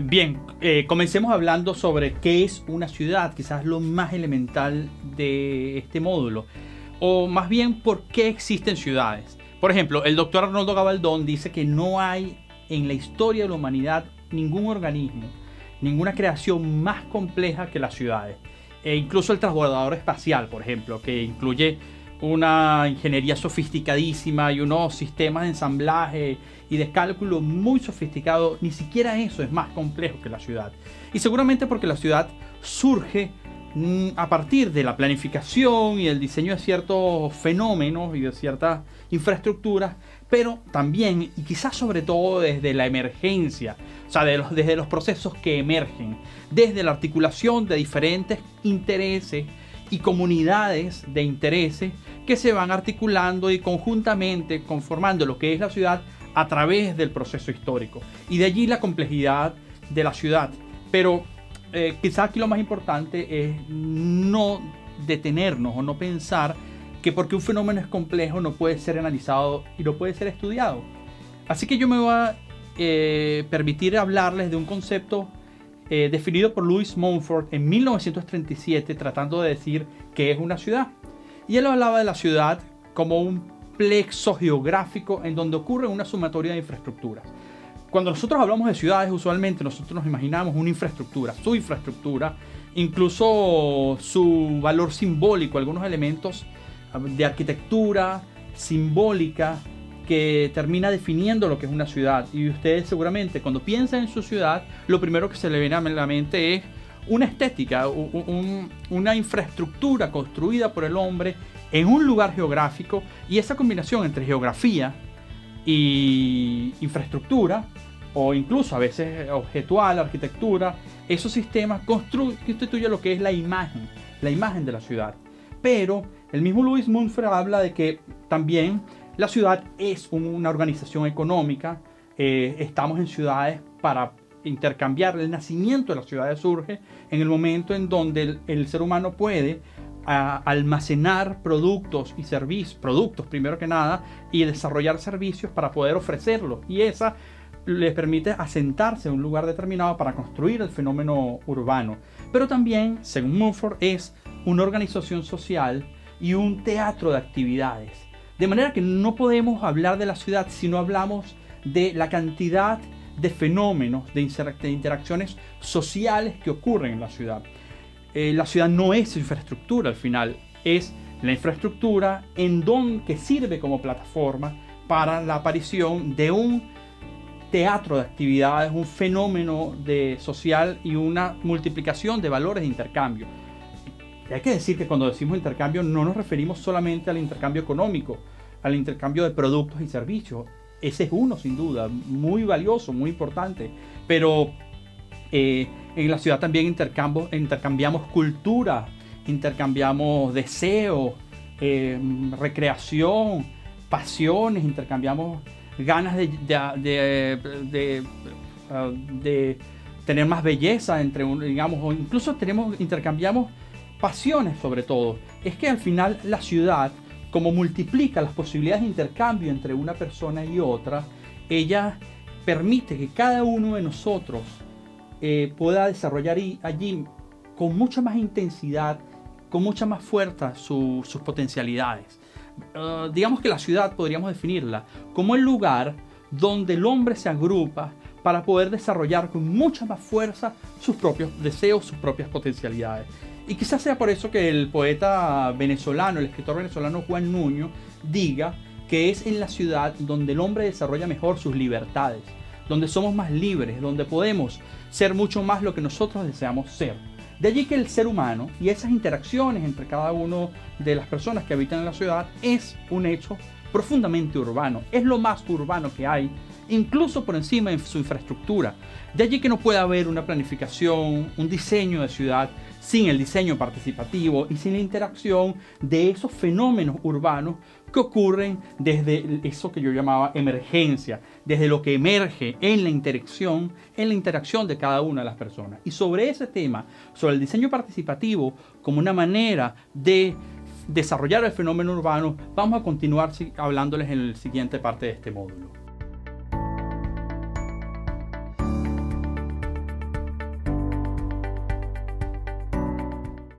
Bien, comencemos hablando sobre qué es una ciudad, quizás lo más elemental de este módulo, o más bien por qué existen ciudades. Por ejemplo, el doctor Arnoldo Gabaldón dice que no hay en la historia de la humanidad ningún organismo, ninguna creación más compleja que las ciudades. Incluso el transbordador espacial, por ejemplo, que incluye una ingeniería sofisticadísima y unos sistemas de ensamblaje y de cálculo muy sofisticados, ni siquiera eso es más complejo que la ciudad. Y seguramente porque la ciudad surge a partir de la planificación y el diseño de ciertos fenómenos y de ciertas infraestructuras, pero también y quizás sobre todo desde la emergencia, o sea, desde los procesos que emergen, desde la articulación de diferentes intereses y comunidades de intereses que se van articulando y conjuntamente conformando lo que es la ciudad a través del proceso histórico. Y de allí la complejidad de la ciudad. Pero quizás aquí lo más importante es no detenernos o no pensar que porque un fenómeno es complejo no puede ser analizado y no puede ser estudiado. Así que yo me voy a permitir hablarles de un concepto definido por Louis Mumford en 1937, tratando de decir qué es una ciudad. Y él hablaba de la ciudad como un plexo geográfico en donde ocurre una sumatoria de infraestructuras. Cuando nosotros hablamos de ciudades, usualmente nosotros nos imaginamos una infraestructura, su infraestructura, incluso su valor simbólico, algunos elementos de arquitectura simbólica que termina definiendo lo que es una ciudad. Y ustedes seguramente cuando piensan en su ciudad, lo primero que se le viene a la mente es una estética, una infraestructura construida por el hombre en un lugar geográfico, y esa combinación entre geografía y infraestructura, o incluso a veces objetual, arquitectura, esos sistemas constituyen lo que es la imagen de la ciudad. Pero el mismo Louis Mumford habla de que también la ciudad es una organización económica. Estamos en ciudades para intercambiar. El nacimiento de las ciudades surge en el momento en donde el ser humano puede almacenar productos y servicios, productos primero que nada, y desarrollar servicios para poder ofrecerlos. Y esa les permite asentarse en un lugar determinado para construir el fenómeno urbano. Pero también, según Mumford, es una organización social y un teatro de actividades. De manera que no podemos hablar de la ciudad si no hablamos de la cantidad de fenómenos, de interacciones sociales que ocurren en la ciudad. La ciudad no es infraestructura al final, es la infraestructura que sirve como plataforma para la aparición de un teatro de actividades, un fenómeno social y una multiplicación de valores de intercambio. Y hay que decir que cuando decimos intercambio no nos referimos solamente al intercambio económico, al intercambio de productos y servicios. Ese es uno, sin duda, muy valioso, muy importante. Pero en la ciudad también intercambiamos cultura, intercambiamos deseos, recreación, pasiones, intercambiamos ganas de tener más belleza entre digamos, o incluso intercambiamos pasiones sobre todo. Es que al final la ciudad, como multiplica las posibilidades de intercambio entre una persona y otra, ella permite que cada uno de nosotros pueda desarrollar allí con mucha más intensidad, con mucha más fuerza sus potencialidades. Digamos que la ciudad podríamos definirla como el lugar donde el hombre se agrupa para poder desarrollar con mucha más fuerza sus propios deseos, sus propias potencialidades. Y quizás sea por eso que el poeta venezolano, el escritor venezolano Juan Nuño, diga que es en la ciudad donde el hombre desarrolla mejor sus libertades, donde somos más libres, donde podemos ser mucho más lo que nosotros deseamos ser. De allí que el ser humano y esas interacciones entre cada una de las personas que habitan en la ciudad es un hecho profundamente urbano, es lo más urbano que hay, incluso por encima de su infraestructura. De allí que no puede haber una planificación, un diseño de ciudad sin el diseño participativo y sin la interacción de esos fenómenos urbanos que ocurren desde eso que yo llamaba emergencia, desde lo que emerge en la interacción de cada una de las personas. Y sobre ese tema, sobre el diseño participativo como una manera de desarrollar el fenómeno urbano, vamos a continuar hablándoles en la siguiente parte de este módulo.